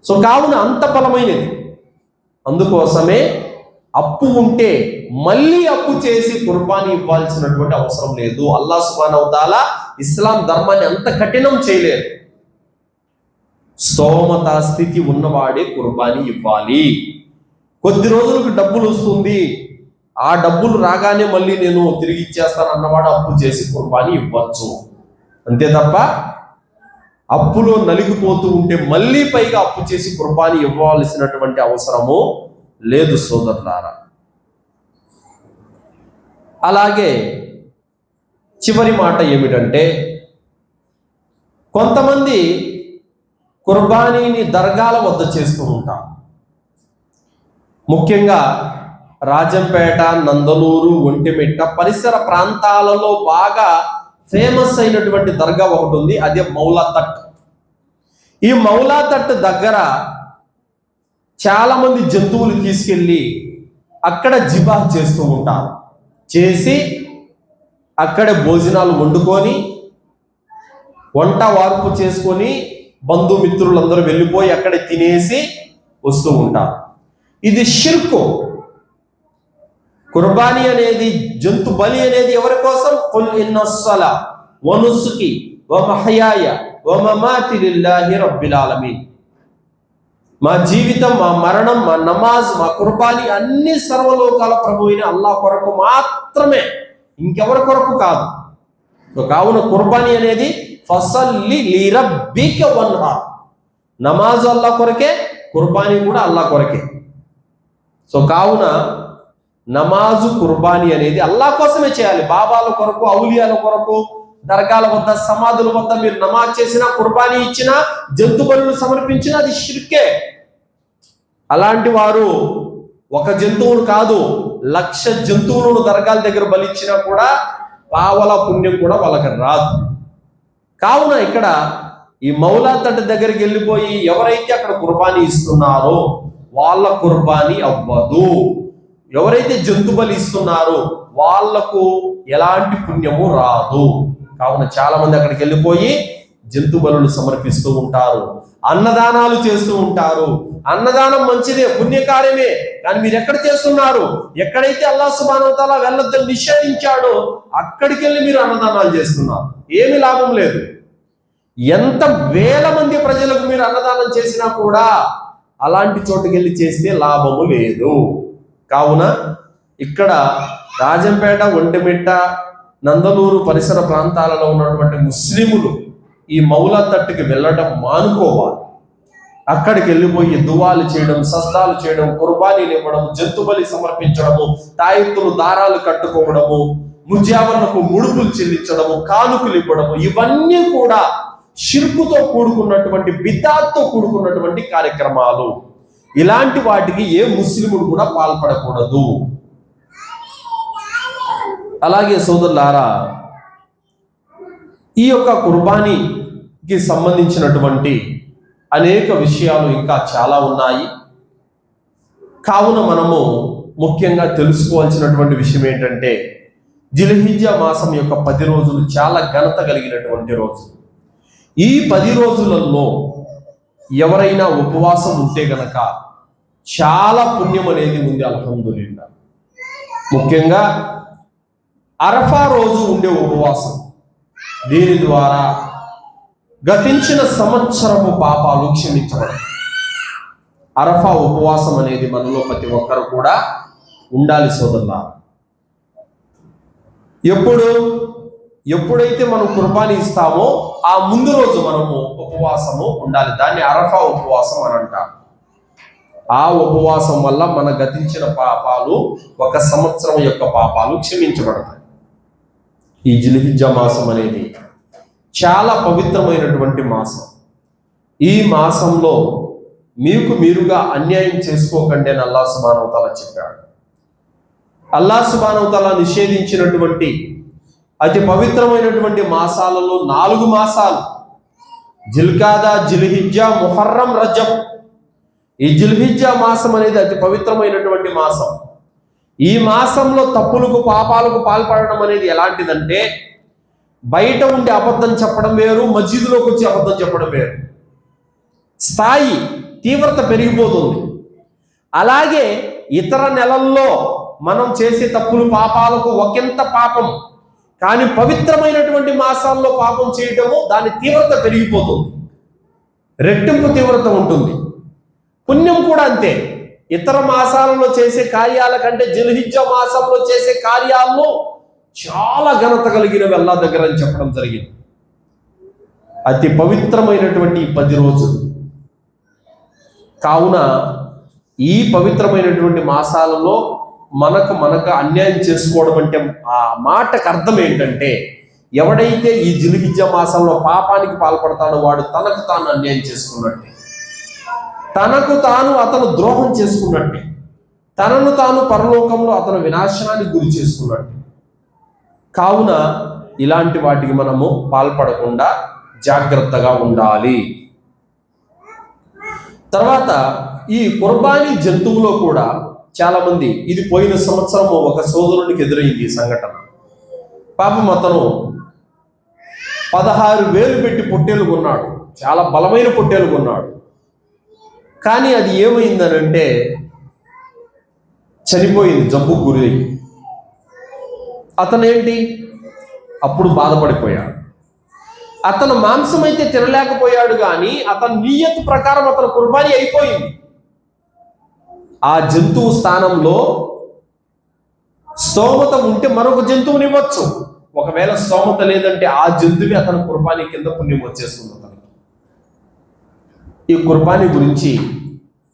సో కావున అంత బలమైనది. అందుకోసమే అప్పు ఉంటే మళ్ళీ అప్పు చేసి కుర్బానీ ఇవ్వాల్సినటువంటి అవసరం లేదు. అల్లాహ్ సుబ్హానహు వ తఆలా ఇస్లాం ధర్మాన్ని అంత కఠినం చేయలేదు. స్తోమత స్థితి ఉన్నవాడే కుర్బానీ ఇవ్వాలి. కొద్ది రోజులకు డబ్బులు వస్తుంది, ఆ డబ్బులు రాగానే మళ్ళీ నేను తిరిగి ఇచ్చేస్తాను అన్నవాడు అప్పు చేసి కుర్బానీ ఇవ్వచ్చు. అంతే తప్ప అప్పులో నలిగిపోతూ ఉంటే మళ్ళీ పైగా అప్పు చేసి కుర్బానీ ఇవ్వాల్సినటువంటి అవసరము లేదు సోదరులారా. అలాగే చివరి మాట ఏమిటంటే, కొంతమంది కుర్బానీని దర్గాల వద్ద చేస్తూ ఉంటారు. ముఖ్యంగా రాజంపేట, నందలూరు, ఒంటిమిట్ట పరిసర ప్రాంతాలలో బాగా ఫేమస్ అయినటువంటి దర్గా ఒకటి ఉంది, అదే మౌలా తట్. ఈ మౌలా తట్ దగ్గర చాలా మంది జంతువులు తీసుకెళ్ళి అక్కడ జిబా చేస్తూ ఉంటారు. చేసి అక్కడే భోజనాలు వండుకొని వంట వార్పు చేసుకొని బంధుమిత్రులందరూ వెళ్ళిపోయి అక్కడే తినేసి వస్తూ ఉంటారు. ఇది షిర్కు. కుర్బానీ అనేది, జంతు బలి అనేది ఎవరి కోసం? ఖుల్ ఇన్నస్సలా వ నుస్కి వ మహయాయ వ మమాతి లిల్లాహి రబ్బిల్ ఆలమీన్. మా జీవితం, మా మరణం, మా నమాజ్, మా కుర్బానీ అన్ని సర్వలోకాల ప్రభు అయిన అల్లాహ్ కొరకు మాత్రమే, ఇంకెవరి కొరకు కాదు. కావున కుర్బానీ అనేది ఫసల్లి లిరబ్బిక వన్హార్, నమాజ్ అల్లాహ్ కొరకే, కుర్బానీ కూడా అల్లాహ్ కొరకే. సో కావున నమాజు కుర్బానీ అనేది అల్లా కోసమే చేయాలి. బాబాల కొరకు, ఔలియాల కొరకు, దర్గాల వద్ద, సమాధుల వద్ద మీరు నమాజ్ చేసినా, కుర్బానీ ఇచ్చినా, జంతు బలులు సమర్పించినా అది షిర్కే. అలాంటి వారు ఒక జంతువును కాదు 1,00,000 జంతువులను దర్గాల దగ్గర బలిచ్చినా కూడా పావల పుణ్యం కూడా వాళ్ళకి రాదు. కావున ఇక్కడ ఈ మౌలా తట్టు దగ్గరికి వెళ్ళిపోయి ఎవరైతే అక్కడ కుర్బానీ ఇస్తున్నారో వాళ్ళ కుర్బానీ అవ్వదు. ఎవరైతే జంతు బలి ఇస్తున్నారో వాళ్లకు ఎలాంటి పుణ్యము రాదు. కావున చాలా మంది అక్కడికి వెళ్ళిపోయి జంతు బలులు సమర్పిస్తూ ఉంటారు, అన్నదానాలు చేస్తూ ఉంటారు. అన్నదానం మంచిదే, పుణ్యకార్యమే. కానీ మీరు ఎక్కడ చేస్తున్నారు? ఎక్కడైతే అల్లాహ్ సుబ్హానహు వ తఆలా వెళ్ళొద్దని నిషేధించాడో అక్కడికి వెళ్ళి మీరు అన్నదానాలు చేస్తున్నారు. ఏమీ లాభం లేదు. ఎంత వేల మంది ప్రజలకు మీరు అన్నదానం చేసినా కూడా అలాంటి చోటుకి వెళ్ళి చేస్తే లాభము లేదు. కావున ఇక్కడ రాజంపేట, ఒంటిమిట్ట, నందలూరు పరిసర ప్రాంతాలలో ఉన్నటువంటి ముస్లిములు ఈ మౌలా తట్టుకి వెళ్ళడం మానుకోవాలి. అక్కడికి వెళ్ళిపోయి దువాలు చేయడం, సజ్దాలు చేయడం, కుర్బానీలు ఇవ్వడం, జంతు బలి సమర్పించడము, తాయెత్తులు దారాలు కట్టుకోవడము, ముజావరణకు ముడుపులు చెల్లించడము, కానుకలు ఇవ్వడము, ఇవన్నీ కూడా షిర్కుతో కూడుకున్నటువంటి, బిద్అత్తో కూడుకున్నటువంటి కార్యక్రమాలు. ఇలాంటి వాటికి ఏ ముస్లిముడు కూడా పాల్పడకూడదు. అలాగే సోదరులారా, ఈ యొక్క కుర్బానీకి సంబంధించినటువంటి అనేక విషయాలు ఇంకా చాలా ఉన్నాయి. కావున మనము ముఖ్యంగా తెలుసుకోవాల్సినటువంటి విషయం ఏంటంటే, జిల్హిజ్జా మాసం యొక్క 10 రోజులు చాలా ఘనత కలిగినటువంటి రోజు. ఈ 10 రోజులలో ఎవరైనా ఉపవాసం ఉంటే గనక చాలా పుణ్యం అనేది ఉంది. అల్హమ్దులిల్లాహ్. ముఖ్యంగా అరఫా రోజు ఉండే ఉపవాసం, దీని ద్వారా గతించిన సంవత్సరము పాపాలు క్షమించబడతాయి. అరఫా ఉపవాసం అనేది మనలో ప్రతి ఒక్కరు కూడా ఉండాలి సోదరులారా. ఎప్పుడైతే మనం కుర్బానీ ఇస్తామో ఆ ముందు రోజు మనము ఉపవాసము ఉండాలి. దాన్ని అరఫా ఉపవాసం అని అంటారు. ఆ ఉపవాసం వల్ల మన గతించిన పాపాలు, 1 సంవత్సరం యొక్క పాపాలు క్షమించబడతాయి. ఈ జిల్హిజ్జా మాసం అనేది చాలా పవిత్రమైనటువంటి మాసం. ఈ మాసంలో మీకు మీరుగా అన్యాయం చేసుకోకండి అని అల్లాహ్ సుబ్హానహు వ తఆలా చెప్పాడు. అల్లాహ్ సుబ్హానహు వ తఆలా నిషేధించినటువంటి అతి పవిత్రమైనటువంటి మాసాలలో 4 మాసాలు జిల్కాదా, జిల్హిజ్జా, ముహర్రం, రజబ్. ఈ జిల్హిజ్జా మాసం అనేది అతి పవిత్రమైనటువంటి మాసం. ఈ మాసంలో తప్పులకు, పాపాలకు పాల్పడడం అనేది ఎలాంటిదంటే, బయట ఉండి అబద్ధం చెప్పడం వేరు, మస్జిద్లోకి వచ్చి అబద్ధం చెప్పడం వేరు. స్థాయి, తీవ్రత పెరిగిపోతుంది. అలాగే ఇతర నెలల్లో మనం చేసే తప్పులు, పాపాలకు ఒకంత పాపం, కానీ పవిత్రమైనటువంటి మాసాల్లో పాపం చేయటము దాని తీవ్రత పెరిగిపోతుంది, రెట్టింపు తీవ్రత ఉంటుంది. పుణ్యం కూడా అంతే. ఇతర మాసాలలో చేసే కార్యాల కంటే జిల్హిజ్జా మాసంలో చేసే కార్యాల్లో చాలా ఘనత కలిగినవి అల్లాహ్ దగ్గర అని చెప్పడం జరిగింది. అతి పవిత్రమైనటువంటి 10 రోజులు. కావున ఈ పవిత్రమైనటువంటి మాసాలలో మనకు అన్యాయం చేసుకోవడం అంటే, ఆ మాటకు అర్థం ఏంటంటే, ఎవడైతే ఈ జిల్హిజ్జా మాసంలో పాపానికి పాల్పడతాడో వాడు తనకు తాను అన్యాయం చేసుకున్నట్టే, తనకు తాను అతను ద్రోహం చేసుకున్నట్టే, తనను తాను పరలోకంలో అతను వినాశనానికి గురి చేసుకున్నట్టే. కావున ఇలాంటి వాటికి మనము పాల్పడకుండా జాగ్రత్తగా ఉండాలి. తర్వాత ఈ కుర్బానీ జంతువులో కూడా చాలా మంది, ఇది పోయిన సంవత్సరం ఒక సోదరునికి ఎదురైంది ఈ సంఘటన. పాపం అతను 16,000 పెట్టి పొట్టేలు కొన్నాడు, చాలా బలమైన పొట్టేలు కొన్నాడు. కానీ అది ఏమైందనంటే చనిపోయింది, జబ్బుకు గురి. అతనేంటి అప్పుడు బాధపడిపోయాడు. అతను మాంసం అయితే తినలేకపోయాడు, కానీ అతని నియత్ ప్రకారం అతను కుర్బానీ అయిపోయింది. ఆ జంతువు స్థానంలో స్తోమత ఉంటే మరొక జంతువుని ఇవ్వచ్చు. ఒకవేళ స్తోమత లేదంటే ఆ జంతువే అతను కుర్బానీ కింద పుణ్యం వచ్చేస్తుంది అతనికి. ఈ కుర్బానీ గురించి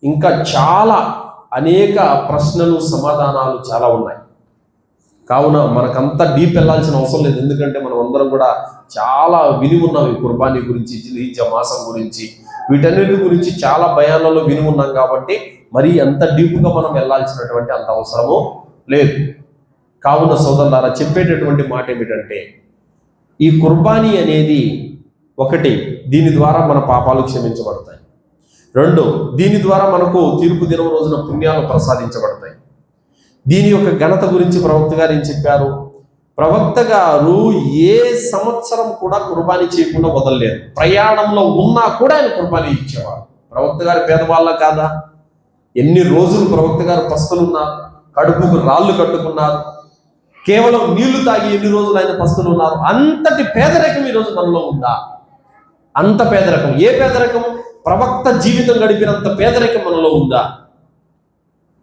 ఇంకా చాలా అనేక ప్రశ్నలు సమాధానాలు చాలా ఉన్నాయి. కావున మనకంతా డీప్ వెళ్ళాల్సిన అవసరం లేదు, ఎందుకంటే మనం అందరం కూడా చాలా విని ఉన్నాం ఈ కుర్బానీ గురించి, జిల్హిజ్జా మాసం గురించి, వీటన్నిటి గురించి చాలా భయాలలో విని ఉన్నాం. కాబట్టి మరి అంత డీప్గా మనం వెళ్ళాల్సినటువంటి అంత అవసరము లేదు. కావున సోదరులారా, చెప్పేటటువంటి మాట ఏమిటంటే, ఈ కుర్బానీ అనేది ఒకటి, దీని ద్వారా మన పాపాలు క్షమించబడతాయి. రెండు, దీని ద్వారా మనకు తీర్పు దినం రోజున పుణ్యాలు ప్రసాదించబడతాయి. దీని యొక్క ఘనత గురించి ప్రవక్త గారు ఏం చెప్పారు? ప్రవక్త గారు ఏ సంవత్సరం కూడా కుర్బానీ చేయకుండా వదలలేదు. ప్రయాణంలో ఉన్నా కూడా ఆయన కుర్బానీ ఇచ్చేవారు. ప్రవక్త గారు పేదవాళ్ళ కాదా? ఎన్ని రోజులు ప్రవక్త గారు పస్తులున్నారు, కడుపుకు రాళ్ళు కట్టుకున్నారు, కేవలం నీళ్లు తాగి ఎన్ని రోజులు ఆయన పస్తులు ఉన్నారు. అంతటి పేదరికం ఈరోజు మనలో ఉందా? అంత పేదరికం, ఏ పేదరికం? ప్రవక్త జీవితం గడిపినంత పేదరికం మనలో ఉందా?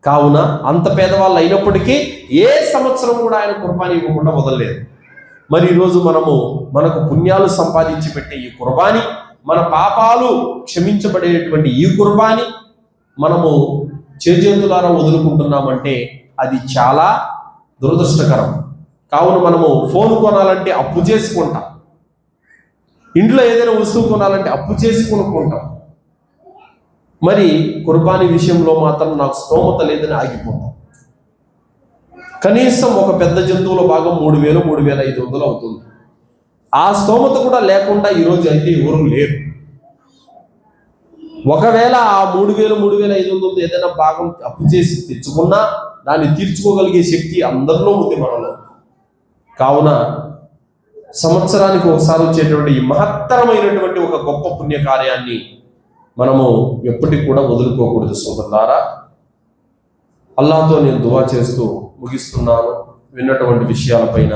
కావున అంత పేదవాళ్ళు అయినప్పటికీ ఏ సంవత్సరం కూడా ఆయన కుర్బానీ ఇవ్వకుండా వదలలేదు. మరి ఈరోజు మనకు పుణ్యాలు సంపాదించి పెట్టే ఈ కుర్బానీ, మన పాపాలు క్షమించబడేటువంటి ఈ కుర్బానీ మనము చేజేతులారా వదులుకుంటున్నామంటే అది చాలా దురదృష్టకరం. కావున మనము ఫోన్ కొనాలంటే అప్పు చేసి కొంటాం, ఇంట్లో ఏదైనా వస్తువు కొనాలంటే అప్పు చేసి కొనుక్కుంటాం. మరి కుర్బానీ విషయంలో మాత్రం నాకు స్తోమత లేదని ఆగిపోతాం. కనీసం ఒక పెద్ద జంతువుల భాగం 3,000, 3,500 అవుతుంది. ఆ స్తోమత కూడా లేకుండా ఈరోజు అయితే ఎవరు లేరు. ఒకవేళ ఆ 3,000, 3,500 ఏదైనా భాగం అప్పు చేసి తెచ్చుకున్నా దాన్ని తీర్చుకోగలిగే శక్తి అందరిలో ఉంది మనలో. కావున సంవత్సరానికి ఒకసారి వచ్చేటువంటి ఈ మహత్తరమైనటువంటి ఒక గొప్ప పుణ్యకార్యాన్ని మనము ఎప్పటికి కూడా వదులుకోకూడదు సోదరులారా. అల్లాహ్తో నేను దువా చేస్తూ ముగిస్తున్నాను. విన్నటువంటి విషయాలపైన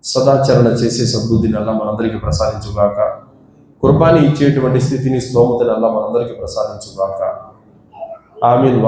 సదాచరణ చేసే సద్బుద్ధిని అల్లా మనందరికీ ప్రసాదించుగాక. కుర్బానీ ఇచ్చేటువంటి స్థితిని, స్తోమతని అల్లా మనందరికీ ప్రసాదించుగాక. ఆమీన్.